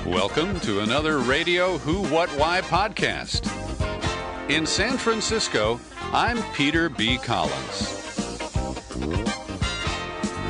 Welcome to another Radio Who, What, Why podcast. In San Francisco, I'm Peter B. Collins.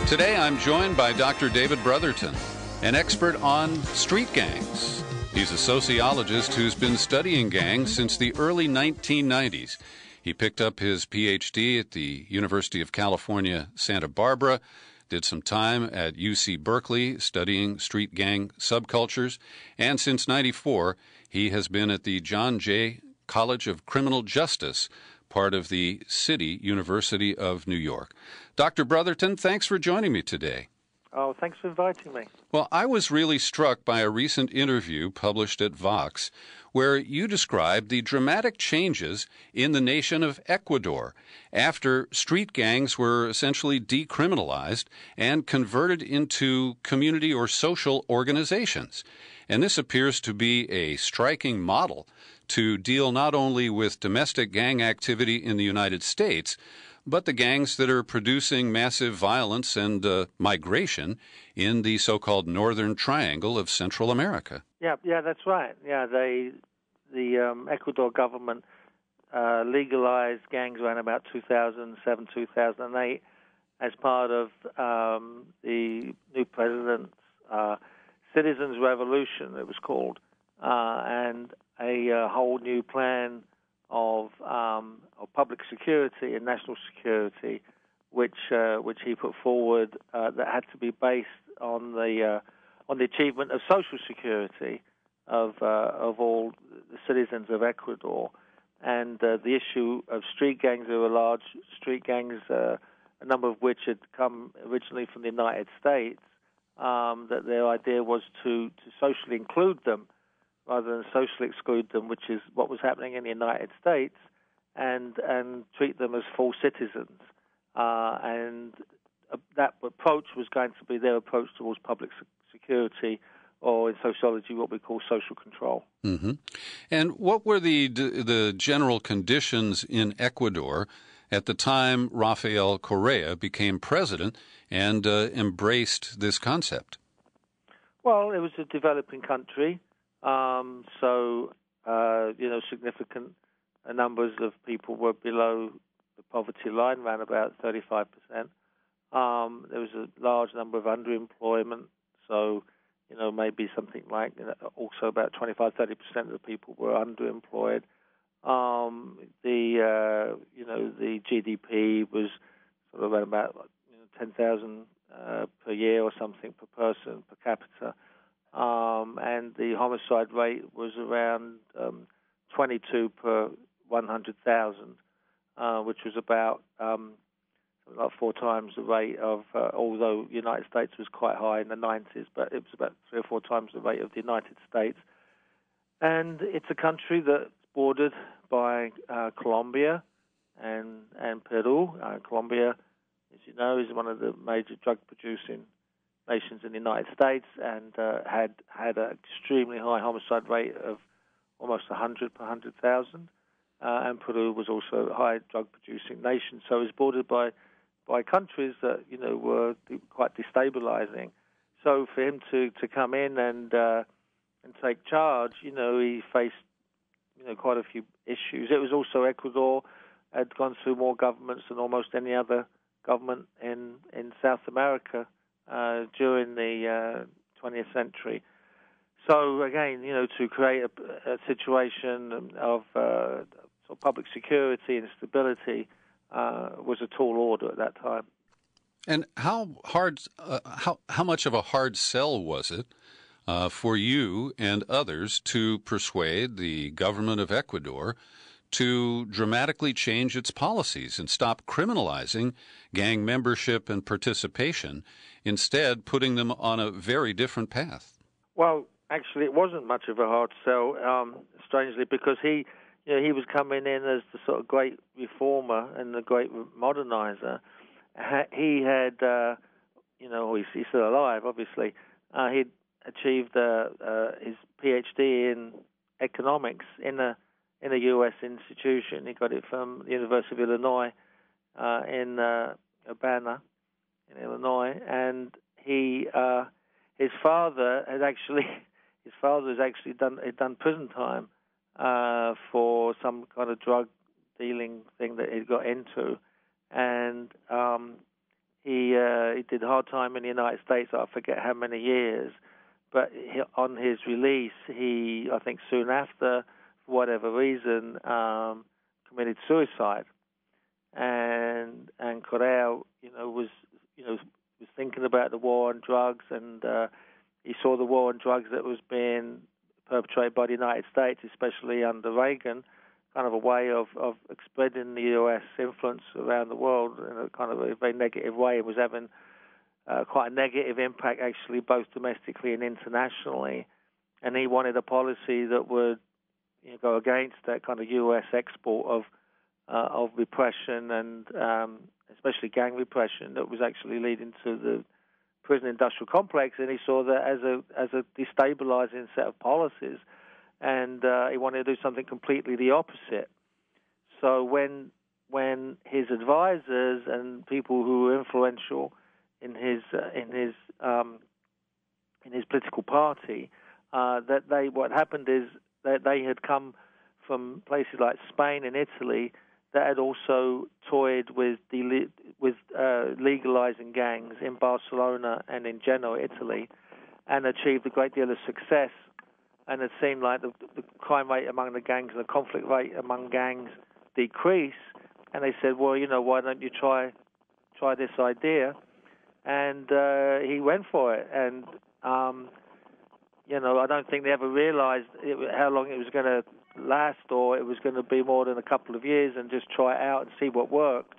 Today I'm joined by Dr. David Brotherton, an expert on street gangs. He's a sociologist who's been studying gangs since the early 1990s. He picked up his PhD at the University of California, Santa Barbara, did some time at UC Berkeley studying street gang subcultures, and since '94, he has been at the John Jay College of Criminal Justice, part of the City University of New York. Dr. Brotherton, thanks for joining me today. Oh, thanks for inviting me. Well, I was really struck by a recent interview published at Vox where you described the dramatic changes in the nation of Ecuador after street gangs were essentially decriminalized and converted into community or social organizations. And this appears to be a striking model to deal not only with domestic gang activity in the United States, but the gangs that are producing massive violence and migration in the so-called Northern Triangle of Central America. Yeah, that's right. Yeah, the Ecuador government legalized gangs around about 2007, 2008 as part of the new president's Citizens Revolution, it was called, and a whole new plan of public security and national security, which he put forward, that had to be based on the achievement of social security of all the citizens of Ecuador, and the issue of street gangs. There were large street gangs, a number of which had come originally from the United States. That their idea was to socially include them rather than socially exclude them, which is what was happening in the United States, and treat them as full citizens. And that approach was going to be their approach towards public security, or in sociology, what we call social control. Mm-hmm. And what were the general conditions in Ecuador at the time Rafael Correa became president and embraced this concept? Well, it was a developing country. Significant numbers of people were below the poverty line, around about 35%. There was a large number of underemployment, so maybe something like also about 25-30% of the people were underemployed. The GDP was sort of about 10,000 per year or something per person per capita. And the homicide rate was around 22 per 100,000, which was about like 4 times the rate of, although the United States was quite high in the 90s, but it was about 3 or 4 times the rate of the United States. And it's a country that's bordered by Colombia and Peru. Colombia, as you know, is one of the major drug-producing nations in the United States, and had an extremely high homicide rate of almost 100 per 100,000. And Peru was also a high drug-producing nation, so it's bordered by countries that were quite destabilizing. So for him to come in and take charge, he faced quite a few issues. It was also Ecuador had gone through more governments than almost any other government in South America during the 20th century. So again, to create a situation of public security and stability was a tall order at that time. And how much of a hard sell was it for you and others to persuade the government of Ecuador to dramatically change its policies and stop criminalizing gang membership and participation, instead putting them on a very different path? Well, actually, it wasn't much of a hard sell, strangely, because he was coming in as the sort of great reformer and the great modernizer. He had, he's still alive, obviously. He'd achieved his PhD in economics in a U.S. institution. He got it from the University of Illinois in Urbana, in Illinois, and his father had actually his father has actually done prison time for some kind of drug dealing thing that he got into, and he did hard time in the United States. I forget how many years, but on his release, he, I think soon after, for whatever reason, committed suicide. And Correa, was thinking about the war on drugs, and he saw the war on drugs that was being perpetrated by the United States, especially under Reagan, kind of a way of spreading the U.S. influence around the world in a kind of a very negative way. It was having quite a negative impact, actually, both domestically and internationally. And he wanted a policy that would go against that kind of U.S. export of repression, and especially gang repression that was actually leading to the prison industrial complex. And he saw that as a destabilizing set of policies, and he wanted to do something completely the opposite. So when his advisors and people who were influential in his political party, what happened is that they had come from places like Spain and Italy that had also toyed with legalizing gangs in Barcelona and in Genoa, Italy, and achieved a great deal of success. And it seemed like the crime rate among the gangs and the conflict rate among gangs decrease. And they said, well, why don't you try this idea? And he went for it. And I don't think they ever realized how long it was going to last, or it was going to be more than a couple of years, and just try it out and see what worked.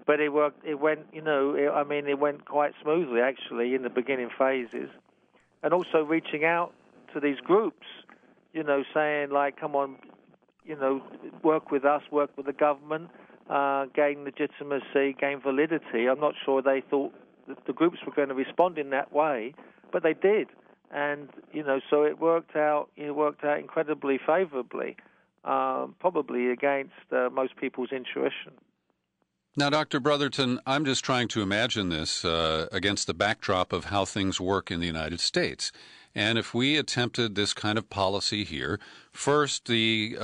But it worked. It went, it went quite smoothly, actually, in the beginning phases. And also reaching out to these groups, saying, like, come on, work with us, work with the government, gain legitimacy, gain validity. I'm not sure they thought that the groups were going to respond in that way, but they did. And, so it worked out incredibly favorably, probably against most people's intuition. Now, Dr. Brotherton, I'm just trying to imagine this against the backdrop of how things work in the United States. And if we attempted this kind of policy here, first the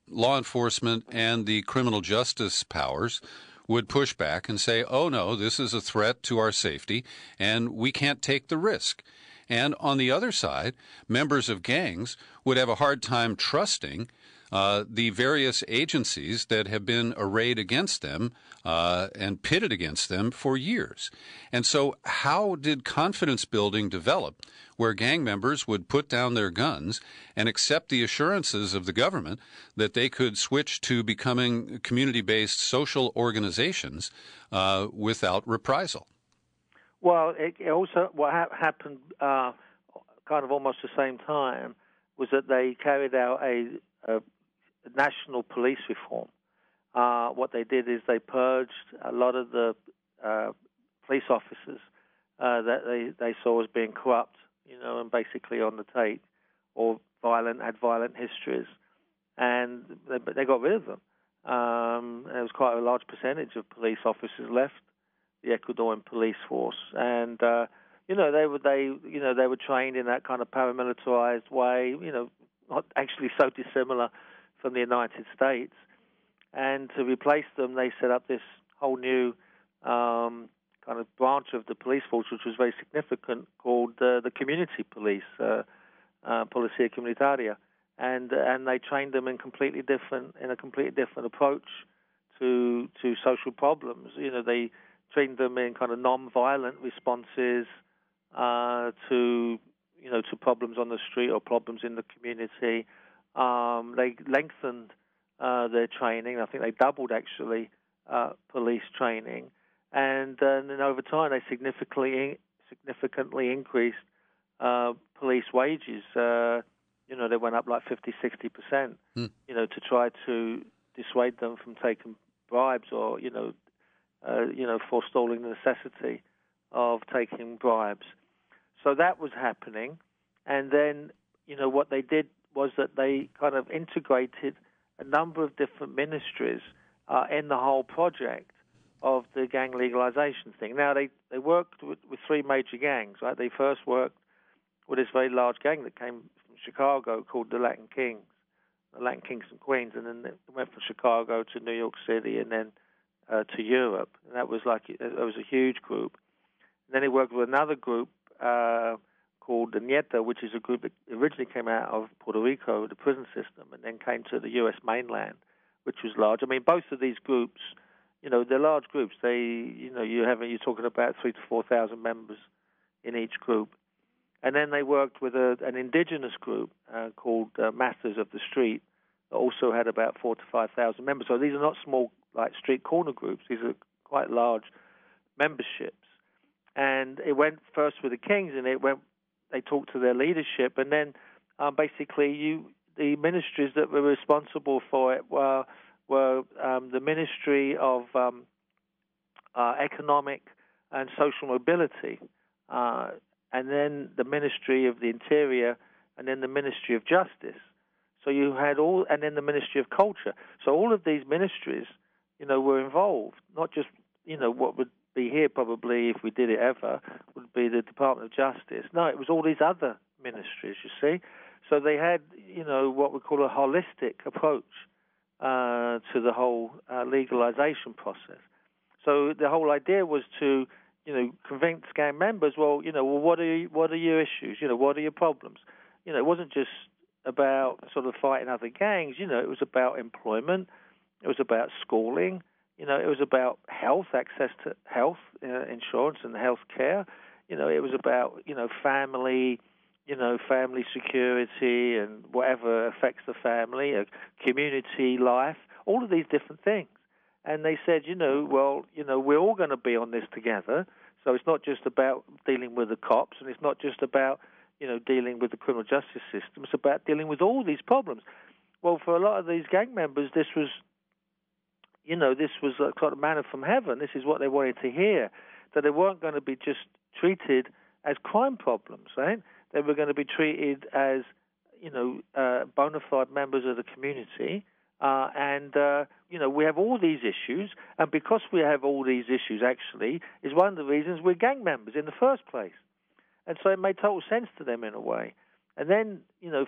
law enforcement and the criminal justice powers would push back and say, oh, no, this is a threat to our safety, and we can't take the risk. And on the other side, members of gangs would have a hard time trusting the various agencies that have been arrayed against them and pitted against them for years. And so how did confidence building develop where gang members would put down their guns and accept the assurances of the government that they could switch to becoming community-based social organizations without reprisal? Well, it also what happened kind of almost the same time was that they carried out a national police reform. What they did is they purged a lot of the police officers that they saw as being corrupt, and basically on the take, or had violent histories, and they got rid of them. There was quite a large percentage of police officers left the Ecuadorian police force, and they were trained in that kind of paramilitarized way, not actually so dissimilar from the United States. And to replace them, they set up this whole new kind of branch of the police force, which was very significant, called the community police, Policía Comunitaria, and they trained them in a completely different approach to social problems. They trained them in kind of non-violent responses to problems on the street or problems in the community. They lengthened their training. I think they doubled actually police training, and then over time they significantly increased police wages. They went up like 50-60%. To try to dissuade them from taking bribes, or forestalling the necessity of taking bribes. So that was happening, and then what they did was that they kind of integrated a number of different ministries in the whole project of the gang legalization thing. Now, they worked with three major gangs, right? They first worked with this very large gang that came from Chicago called the Latin Kings and Queens, and then it went from Chicago to New York City and then to Europe. And that was it was a huge group. And then he worked with another group called the Nieta, which is a group that originally came out of Puerto Rico, the prison system, and then came to the U.S. mainland, which was large. I mean, both of these groups, they're large groups. You're talking about 3,000 to 4,000 members in each group. And then they worked with an indigenous group called Masters of the Street that also had about 4,000 to 5,000 members. So these are not small, like street corner groups. These are quite large memberships. And it went first with the Kings, and they talked to their leadership, and then basically the ministries that were responsible for it were the Ministry of Economic and Social Mobility, and then the Ministry of the Interior, and then the Ministry of Justice. So you had and then the Ministry of Culture. So all of these ministries, were involved, not just, what would be here probably if we did it ever, would be the Department of Justice. No, it was all these other ministries, you see. So they had, what we call a holistic approach to the whole legalization process. So the whole idea was to, convince gang members, what are your issues? What are your problems? It wasn't just about sort of fighting other gangs. It was about employment. It was about schooling. It was about health, access to health insurance and health care. It was about, family, family security and whatever affects the family, community life, all of these different things. And they said, we're all going to be on this together. So it's not just about dealing with the cops, and it's not just about, dealing with the criminal justice system. It's about dealing with all these problems. Well, for a lot of these gang members, this was a sort of manna from heaven. This is what they wanted to hear, that they weren't going to be just treated as crime problems, right? They were going to be treated as, bona fide members of the community. We have all these issues, and because we have all these issues, actually, is one of the reasons we're gang members in the first place. And so it made total sense to them in a way. And then,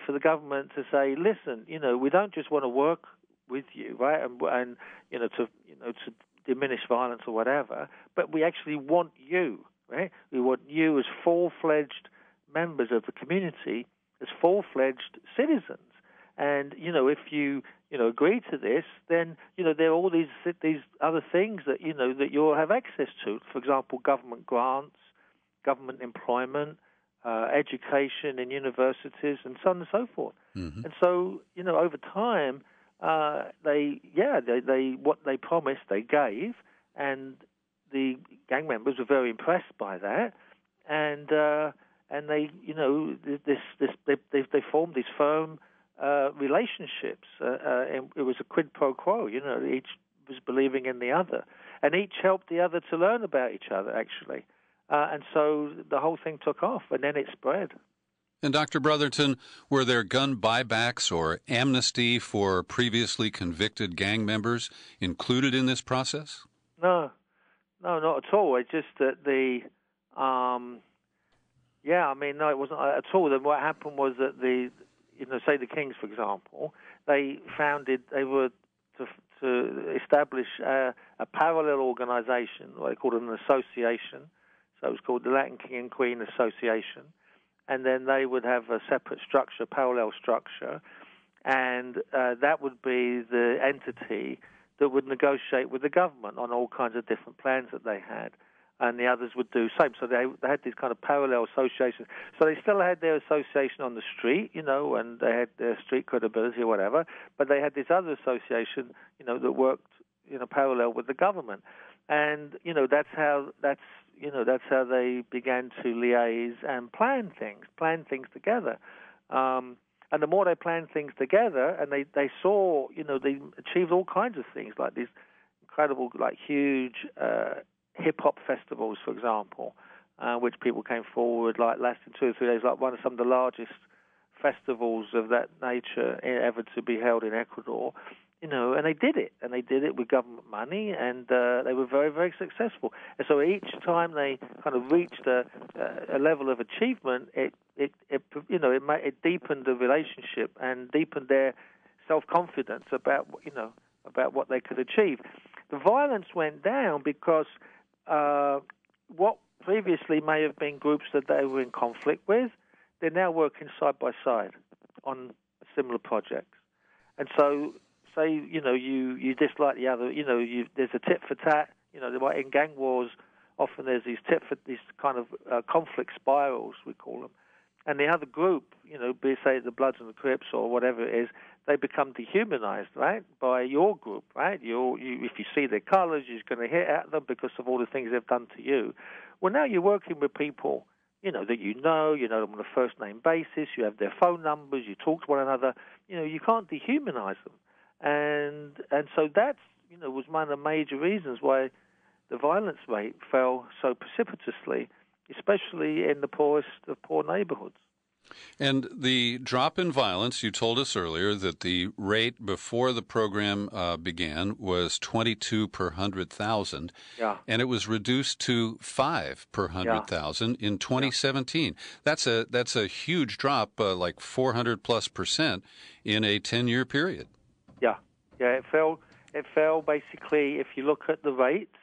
for the government to say, listen, we don't just want to work with you, right, and to diminish violence or whatever, but we actually want you, right? We want you as full-fledged members of the community, as full-fledged citizens. And if you agree to this, then there are all these other things that that you'll have access to. For example, government grants, government employment, education in universities, and so on and so forth. Mm-hmm. And so over time, they what they promised they gave, and the gang members were very impressed by that, and they they formed these firm relationships. And it was a quid pro quo. Each was believing in the other, and each helped the other to learn about each other actually, and so the whole thing took off, and then it spread. And Dr. Brotherton, were there gun buybacks or amnesty for previously convicted gang members included in this process? No, not at all. It's just that no, it wasn't at all. Then what happened was that say the Kings, for example, they were to establish a parallel organization, what they called an association. So it was called the Latin King and Queen Association. And then they would have a separate structure, parallel structure, and that would be the entity that would negotiate with the government on all kinds of different plans that they had, and the others would do the same. So they had these kind of parallel associations. So they still had their association on the street, and they had their street credibility or whatever, but they had this other association, that worked, parallel with the government. And, that's how they began to liaise and plan things together. And the more they planned things together, and they saw, they achieved all kinds of things, like these incredible, like huge hip-hop festivals, for example, which people came forward, like lasting 2 or 3 days, like some of the largest festivals of that nature ever to be held in Ecuador. And they did it with government money, and they were very, very successful. And so each time they kind of reached a a level of achievement, it deepened the relationship and deepened their self-confidence about what they could achieve. The violence went down because what previously may have been groups that they were in conflict with, they're now working side by side on similar projects. And so, say, you dislike the other, there's a tit for tat, in gang wars, often there's these kind of conflict spirals, we call them. And the other group, be say the Bloods and the Crips or whatever it is, they become dehumanized, right, by your group, right? If you see their colors, you're going to hit at them because of all the things they've done to you. Well, now you're working with people, that you know them on a first-name basis, you have their phone numbers, you talk to one another, you can't dehumanize them. And so that's, was one of the major reasons why the violence rate fell so precipitously, especially in the poorest of poor neighborhoods. And the drop in violence, you told us earlier that the rate before the program began was 22 per 100,000. Yeah. And it was reduced to 5 per 100,000 in 2017. Yeah. That's a huge drop, like 400+% in a 10-year period. Yeah. It fell basically, if you look at the rates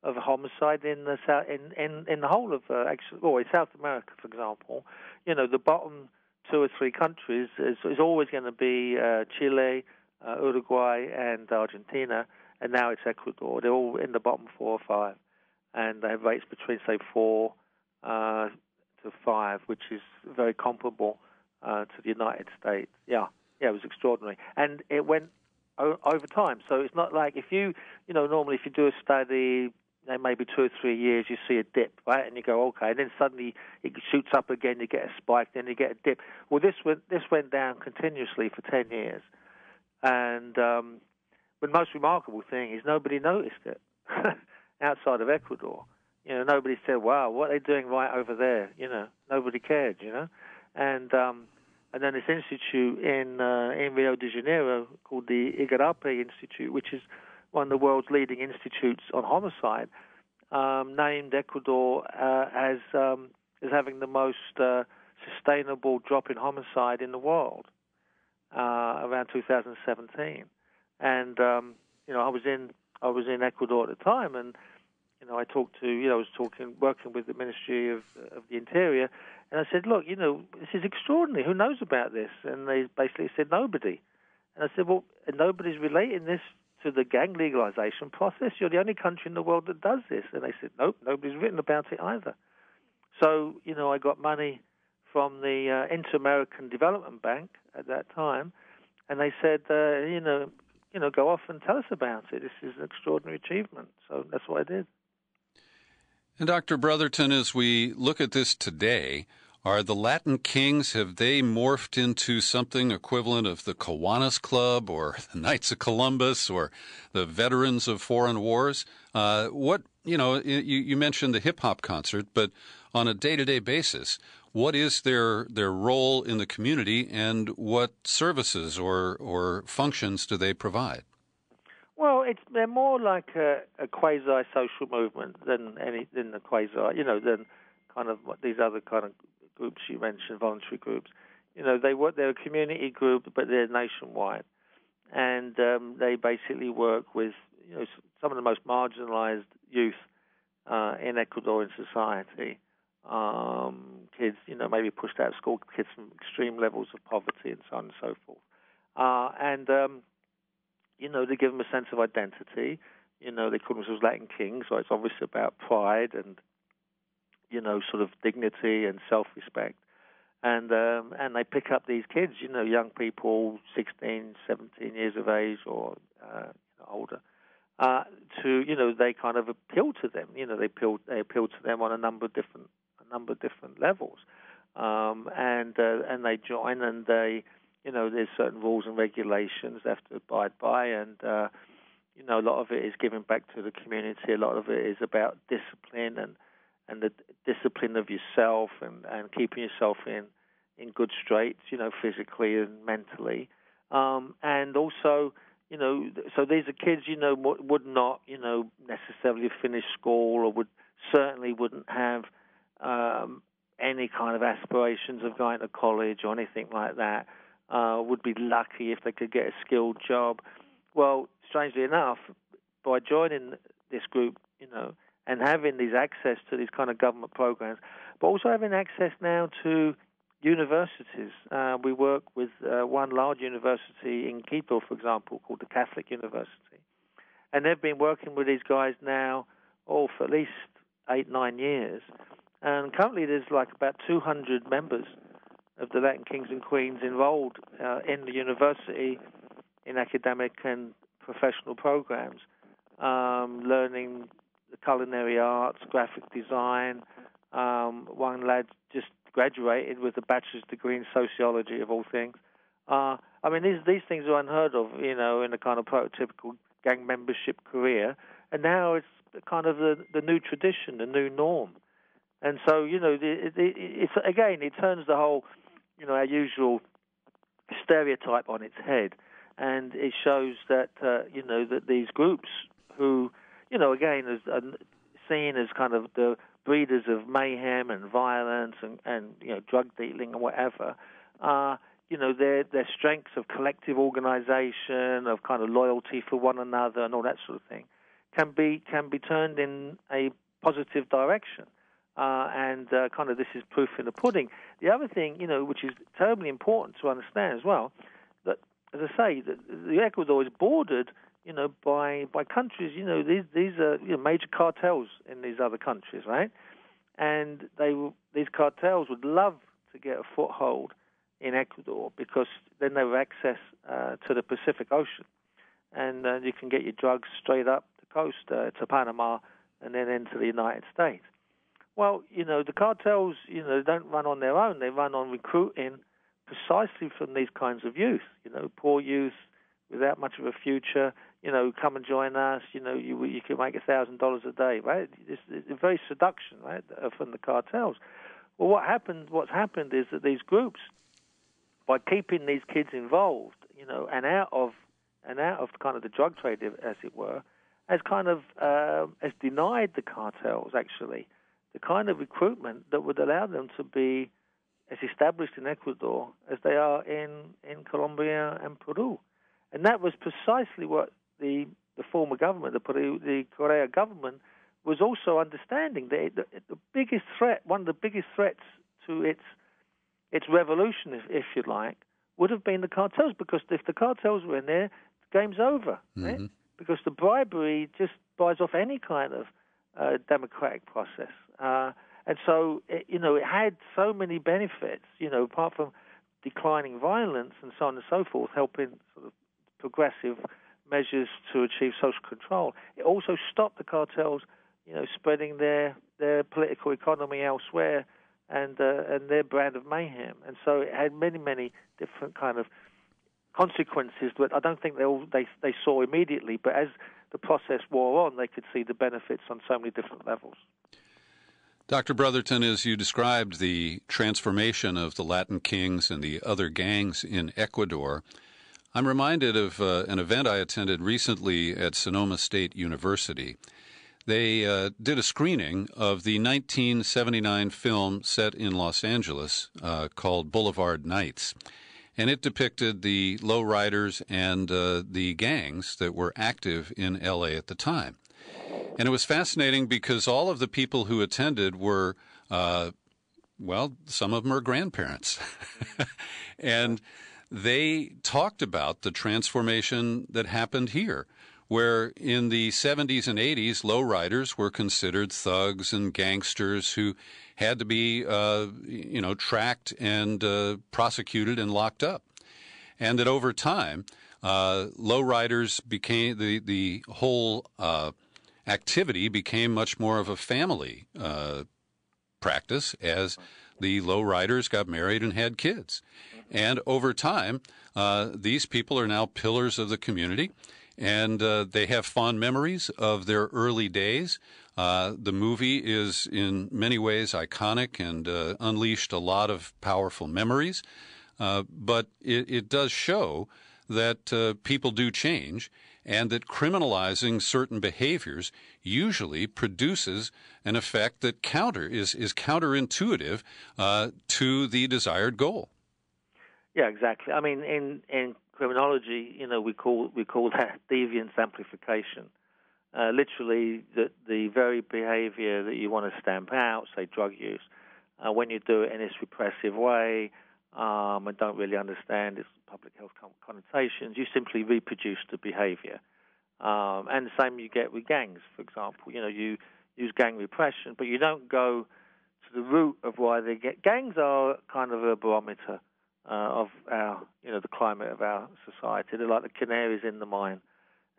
of homicide in the in the whole of in South America, for example, the bottom 2 or 3 countries is always going to be Chile, Uruguay, and Argentina, and now it's Ecuador. They're all in the bottom 4 or 5, and they have rates between say 4 to 5, which is very comparable to the United States. Yeah, it was extraordinary, and it went over time. So it's not like if normally if you do a study, maybe 2 or 3 years, you see a dip, right? And you go, okay. And then suddenly it shoots up again, you get a spike, then you get a dip. Well, this went down continuously for 10 years. And the most remarkable thing is nobody noticed it outside of Ecuador. Nobody said, wow, what are they doing right over there? Nobody cared, And then this institute in Rio de Janeiro called the Igarape Institute, which is one of the world's leading institutes on homicide, named Ecuador as having the most sustainable drop in homicide in the world around 2017. And I was in Ecuador at the time, and I talked to working with the Ministry of the Interior, and I said, look, this is extraordinary. Who knows about this? And they basically said nobody. And I said, well, nobody's relating this to the gang legalization process. You're the only country in the world that does this. And they said, nope, nobody's written about it either. So, I got money from the Inter-American Development Bank at that time, and they said, go off and tell us about it. This is an extraordinary achievement. So that's what I did. And Dr. Brotherton, as we look at this today, are the Latin Kings, have they morphed into something equivalent of the Kiwanis Club or the Knights of Columbus or the Veterans of Foreign Wars? You mentioned the hip-hop concert, but on a day-to-day basis, what is their role in the community and what services or functions do they provide? Well, they're more like a quasi-social movement than the than kind of what these other kind of groups you mentioned, voluntary groups. They're a community group, but they're nationwide, and they basically work with some of the most marginalized youth in Ecuadorian society. Kids, maybe pushed out of school, kids from extreme levels of poverty, and so on and so forth. They give them a sense of identity. They call themselves Latin Kings, so it's obviously about pride and sort of dignity and self-respect. And they pick up these kids, young people, 16, 17 years of age or older, they kind of appeal to them. They appeal to them on a number of different levels. And they join, and they, there's certain rules and regulations they have to abide by, and a lot of it is giving back to the community. A lot of it is about discipline and the discipline of yourself and keeping yourself in good straits, physically and mentally. And also, so these are kids, would not, necessarily finish school or certainly wouldn't have any kind of aspirations of going to college or anything like that, would be lucky if they could get a skilled job. Well, strangely enough, by joining this group, and having these access to these kind of government programs, but also having access now to universities. We work with one large university in Quito, for example, called the Catholic University. And they've been working with these guys now, for at least 8-9 years. And currently there's like about 200 members of the Latin Kings and Queens enrolled in the university in academic and professional programs, learning the culinary arts, graphic design. One lad just graduated with a bachelor's degree in sociology, of all things. These things are unheard of, in a kind of prototypical gang membership career. And now it's kind of the new tradition, the new norm. And so, it turns the whole, our usual stereotype on its head. And it shows that, that these groups who, again, are seen as kind of the breeders of mayhem and violence and drug dealing and whatever, their strengths of collective organization, of kind of loyalty for one another and all that sort of thing, can be turned in a positive direction. Kind of this is proof in the pudding. The other thing, which is terribly important to understand as well, that, as I say, the Ecuador is bordered, by countries. These are major cartels in these other countries, right? And these cartels would love to get a foothold in Ecuador because then they have access to the Pacific Ocean, and you can get your drugs straight up the coast to Panama and then into the United States. Well, the cartels, don't run on their own. They run on recruiting precisely from these kinds of youth, poor youth without much of a future. Come and join us. You can make $1,000 a day, right? It's a very seduction, right, from the cartels. Well, what's happened is that these groups, by keeping these kids involved, and out of kind of the drug trade, as it were, has denied the cartels actually the kind of recruitment that would allow them to be as established in Ecuador as they are in Colombia and Peru. And that was precisely what the former government, the Correa government, was also understanding. The biggest threat, one of the biggest threats to its revolution, if you like, would have been the cartels, because if the cartels were in there, the game's over, right? Because the bribery just buys off any kind of democratic process. And so, it had so many benefits, apart from declining violence and so on and so forth, helping sort of progressive measures to achieve social control. It also stopped the cartels, spreading their political economy elsewhere and their brand of mayhem. And so it had many, many different kind of consequences that I don't think they saw immediately, but as the process wore on, they could see the benefits on so many different levels. Dr. Brotherton, as you described the transformation of the Latin Kings and the other gangs in Ecuador, I'm reminded of an event I attended recently at Sonoma State University. They did a screening of the 1979 film set in Los Angeles called Boulevard Nights. And it depicted the lowriders and the gangs that were active in L.A. at the time. And it was fascinating because all of the people who attended were, some of them are grandparents. And they talked about the transformation that happened here, where in the 70s and 80s, lowriders were considered thugs and gangsters who had to be, tracked and prosecuted and locked up. And that over time, lowriders became, the whole activity became much more of a family practice as the lowriders got married and had kids. And over time, these people are now pillars of the community, and they have fond memories of their early days. The movie is in many ways iconic and unleashed a lot of powerful memories, but it does show that people do change, and that criminalizing certain behaviors usually produces an effect that is counterintuitive to the desired goal. Yeah, exactly. I mean, in criminology, we call that deviance amplification. Literally, the very behavior that you want to stamp out, say drug use, when you do it in this repressive way and don't really understand its public health connotations, you simply reproduce the behavior. And the same you get with gangs, for example. You use gang repression, but you don't go to the root of why they get. Gangs are kind of a barometer of our, the climate of our society. They're like the canaries in the mine.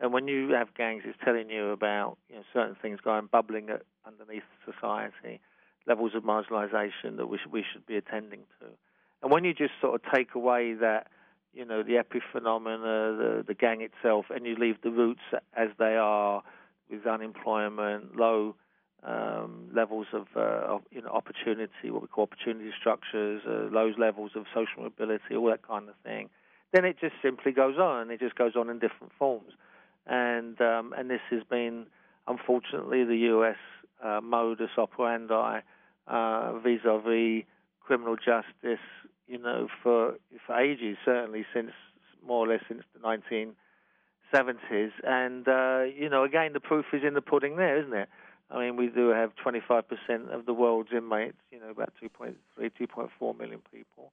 And when you have gangs, it's telling you about certain things bubbling underneath society, levels of marginalization that we should be attending to. And when you just sort of take away that, the epiphenomena, the gang itself, and you leave the roots as they are, with unemployment, low levels of opportunity, what we call opportunity structures, low levels of social mobility, all that kind of thing, then it just simply goes on. It just goes on in different forms. And this has been, unfortunately, the U.S. modus operandi vis-a-vis criminal justice, for ages, certainly more or less since the 1970s. And, again, the proof is in the pudding there, isn't it? I mean, we do have 25% of the world's inmates, about 2.3, 2.4 million people.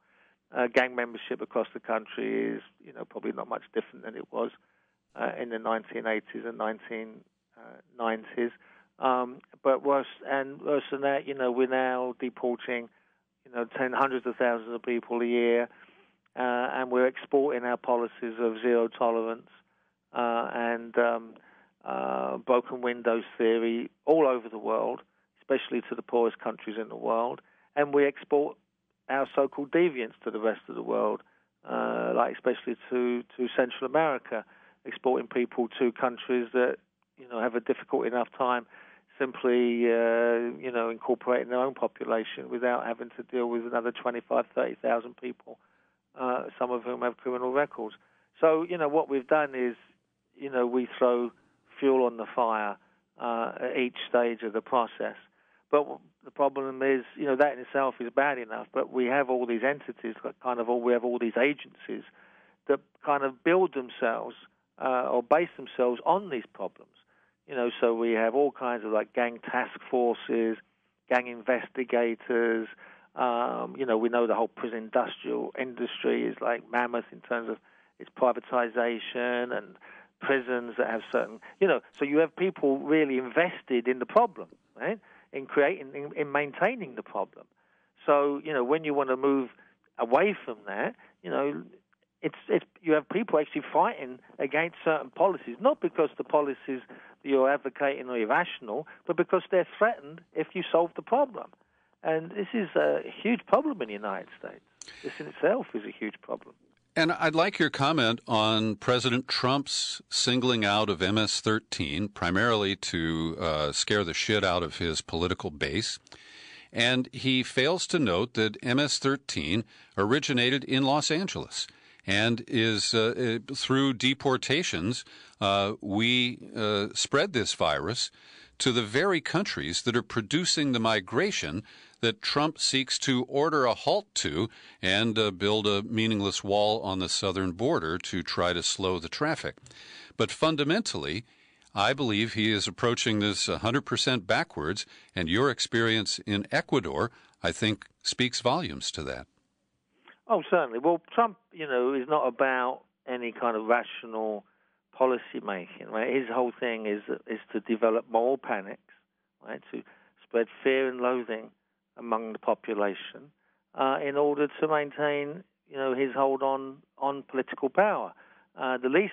Gang membership across the country is, probably not much different than it was in the 1980s and 1990s. But worse than that, we're now deporting, hundreds of thousands of people a year, and we're exporting our policies of zero tolerance and broken windows theory all over the world, especially to the poorest countries in the world. And we export our so-called deviance to the rest of the world, like especially to Central America, exporting people to countries that, have a difficult enough time simply, incorporating their own population without having to deal with another 25,000, 30,000 people, some of whom have criminal records. So, what we've done is, we throw fuel on the fire at each stage of the process. But the problem is, that in itself is bad enough, but we have all these entities, we have all these agencies that kind of build themselves or base themselves on these problems. So we have all kinds of gang task forces, gang investigators. We know the whole prison industrial industry is like mammoth in terms of its privatization and prisons that have certain, so you have people really invested in the problem, right? In maintaining the problem. So, when you want to move away from that, it's you have people actually fighting against certain policies, not because the policies that you're advocating are irrational, but because they're threatened if you solve the problem. And this is a huge problem in the United States. This in itself is a huge problem. And I'd like your comment on President Trump's singling out of MS-13, primarily to scare the shit out of his political base. And he fails to note that MS-13 originated in Los Angeles and is through deportations, we spread this virus to the very countries that are producing the migration that Trump seeks to order a halt to and build a meaningless wall on the southern border to try to slow the traffic. But fundamentally, I believe he is approaching this 100% backwards, and your experience in Ecuador, I think, speaks volumes to that. Oh, certainly. Well, Trump, is not about any kind of rational policy making, right? His whole thing is to develop moral panics, right? To spread fear and loathing among the population in order to maintain, his hold on political power. The least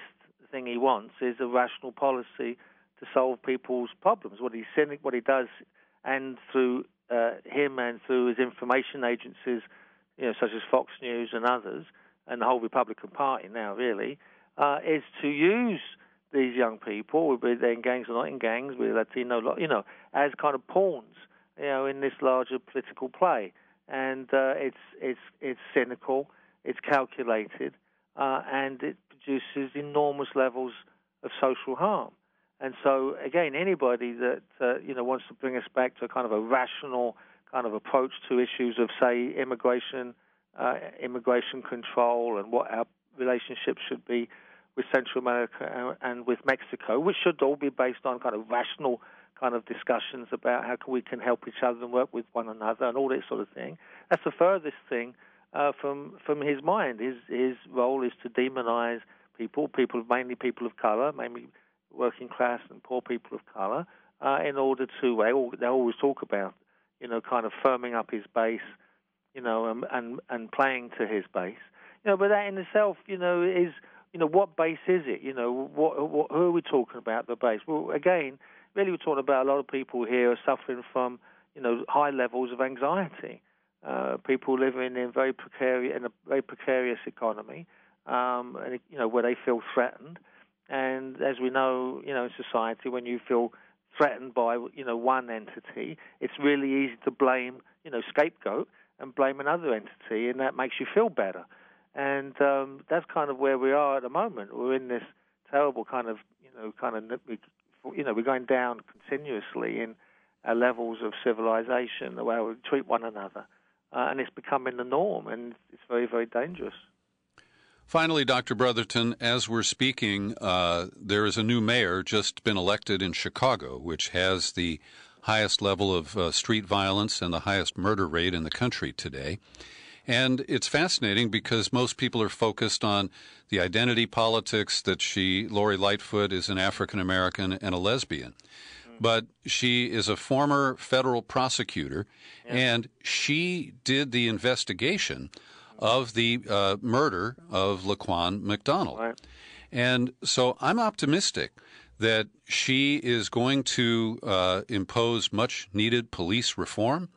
thing he wants is a rational policy to solve people's problems. What he does, and through him and through his information agencies, such as Fox News and others, and the whole Republican Party now, really, is to use these young people, whether they're in gangs or not in gangs, with Latino, as kind of pawns, in this larger political play. And it's cynical, it's calculated, and it produces enormous levels of social harm. And so, again, anybody that wants to bring us back to a kind of a rational kind of approach to issues of, say, immigration control, and what our relationship should be with Central America and with Mexico, which should all be based on kind of rational kind of discussions about how we can help each other and work with one another and all that sort of thing. That's the furthest thing from his mind. His role is to demonize people, mainly people of color, mainly working class and poor people of color, in order to, they always talk about, kind of firming up his base, and playing to his base. But that in itself, is, what base is it? Who are we talking about, the base? Well, again, really we're talking about a lot of people here are suffering from, high levels of anxiety. People living in a very precarious economy, and, where they feel threatened. And as we know, in society, when you feel threatened by, one entity, it's really easy to blame, scapegoat and blame another entity, and that makes you feel better. And that's kind of where we are at the moment. We're in this terrible kind of, we're going down continuously in our levels of civilization, the way we treat one another, and it's becoming the norm, and it's very, very dangerous. Finally, Dr. Brotherton, as we're speaking, there is a new mayor just been elected in Chicago, which has the highest level of street violence and the highest murder rate in the country today. And it's fascinating because most people are focused on the identity politics that Lori Lightfoot is an African-American and a lesbian. But she is a former federal prosecutor, and she did the investigation of the murder of Laquan McDonald. Right. And so I'm optimistic that she is going to impose much-needed police reform,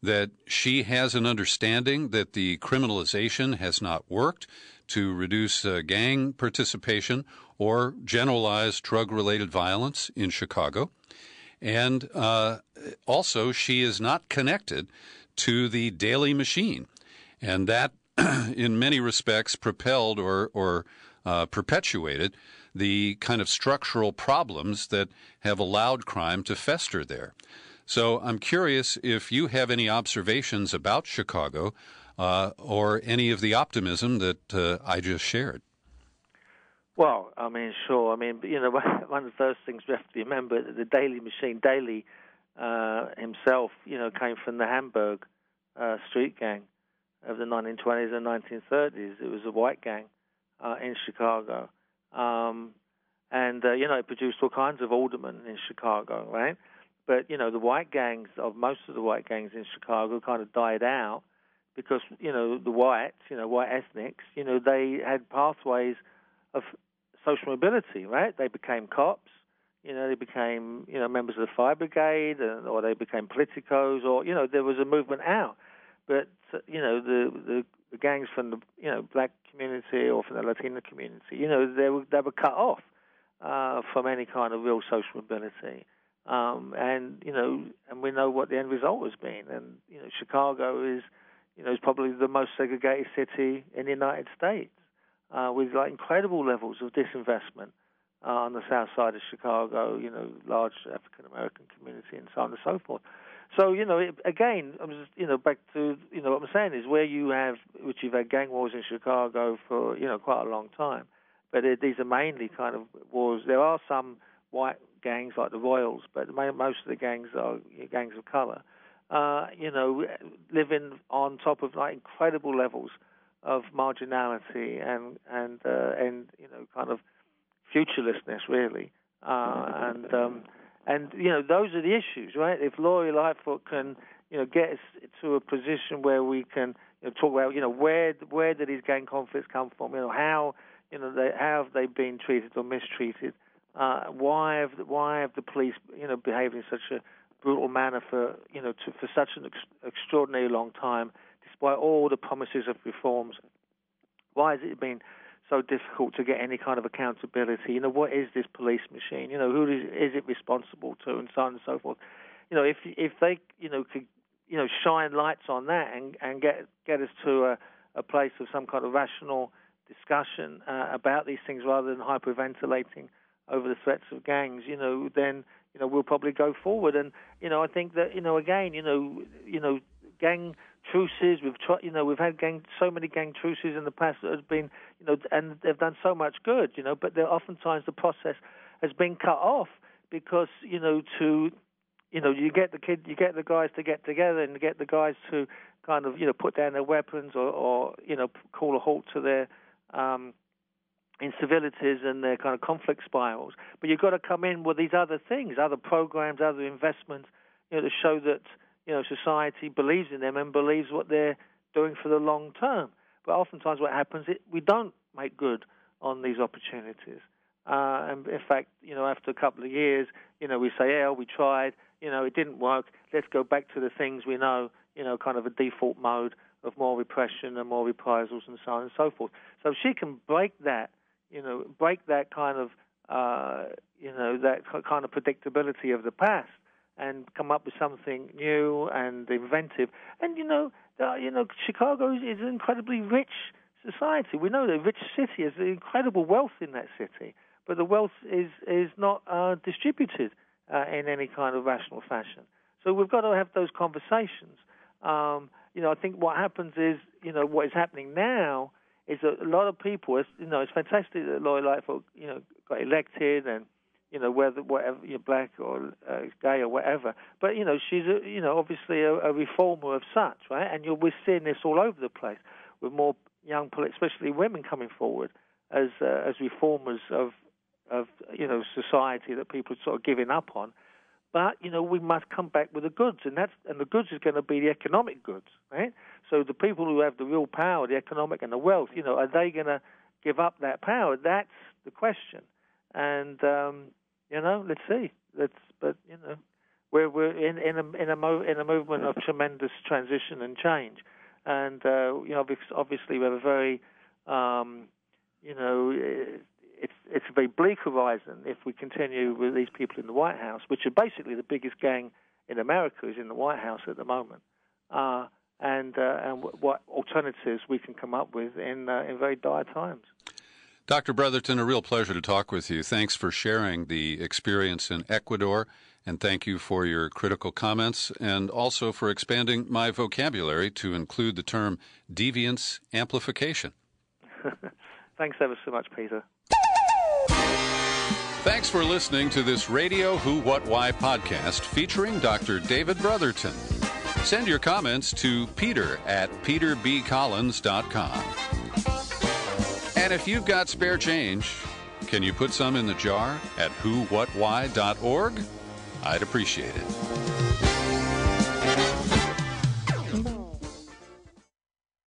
that she has an understanding that the criminalization has not worked to reduce gang participation or generalized drug-related violence in Chicago. And also, she is not connected to the daily machine. And that, in many respects, propelled or perpetuated the kind of structural problems that have allowed crime to fester there. So I'm curious if you have any observations about Chicago or any of the optimism that I just shared. Well, sure. One of the first things we have to remember that the Daily Machine, Daley himself, came from the Hamburg street gang of the 1920s and 1930s. It was a white gang in Chicago. It produced all kinds of aldermen in Chicago, right? But, the white gangs, most of the white gangs in Chicago kind of died out because, the whites, white ethnics, they had pathways of social mobility, right? They became cops, they became, members of the fire brigade, or they became politicos, or, there was a movement out. But, the gangs from the, black community or from the Latino community, they were cut off from any kind of real social mobility. And we know what the end result has been. And, Chicago is probably the most segregated city in the United States, with incredible levels of disinvestment on the south side of Chicago, large African-American community and so on and so forth. So, again, back to, what I'm saying is you've had gang wars in Chicago for, quite a long time. But these are mainly kind of wars. There are some white gangs like the Royals, but most of the gangs are gangs of color, living on top of incredible levels of marginality and kind of futurelessness, really. Those are the issues, right? If Lori Lightfoot can, get us to a position where we can talk about, where do these gang conflicts come from? How have they been treated or mistreated? Why have the police, behaved in such a brutal manner for such an extraordinarily long time, despite all the promises of reforms? Why has it been so difficult to get any kind of accountability? What is this police machine? Who is it responsible to, and so on and so forth? If they, could, shine lights on that and get us to a place of some kind of rational discussion about these things rather than hyperventilating over the threats of gangs, then we'll probably go forward. And I think that again, gang truces. We've had so many gang truces in the past that has been, and they've done so much good, but oftentimes the process has been cut off because, you get the guys to get together and get the guys to kind of, put down their weapons or call a halt to their incivilities and their kind of conflict spirals. But you've got to come in with these other things, other programs, other investments, to show that, society believes in them and believes what they're doing for the long term. But oftentimes what happens, we don't make good on these opportunities. And in fact, after a couple of years, we say, yeah, we tried, it didn't work. Let's go back to the things we know, kind of a default mode of more repression and more reprisals and so on and so forth. So if she can break that, break that kind of, that kind of predictability of the past and come up with something new and inventive. And, Chicago is an incredibly rich society. We know that a rich city is incredible wealth in that city, but the wealth is not distributed in any kind of rational fashion. So we've got to have those conversations. I think what happens is, what is happening now is that a lot of people, it's fantastic that Lori Lightfoot, got elected and, whether whatever you're black or gay or whatever, but she's obviously a reformer of such, right? And we're seeing this all over the place with more young, especially women, coming forward as reformers of society that people are sort of giving up on. But we must come back with the goods, and the goods is going to be the economic goods, right? So the people who have the real power, the economic and the wealth, are they going to give up that power? That's the question. And let's see. We're in a movement of tremendous transition and change, and obviously we have a very it's a very bleak horizon if we continue with these people in the White House, which are basically the biggest gang in America is in the White House at the moment, and what alternatives we can come up with in very dire times. Dr. Brotherton, a real pleasure to talk with you. Thanks for sharing the experience in Ecuador, and thank you for your critical comments, and also for expanding my vocabulary to include the term deviance amplification. Thanks ever so much, Peter. Thanks for listening to this Radio Who, What, Why podcast featuring Dr. David Brotherton. Send your comments to peter@peterbcollins.com. And if you've got spare change, can you put some in the jar at whowhatwhy.org? I'd appreciate it.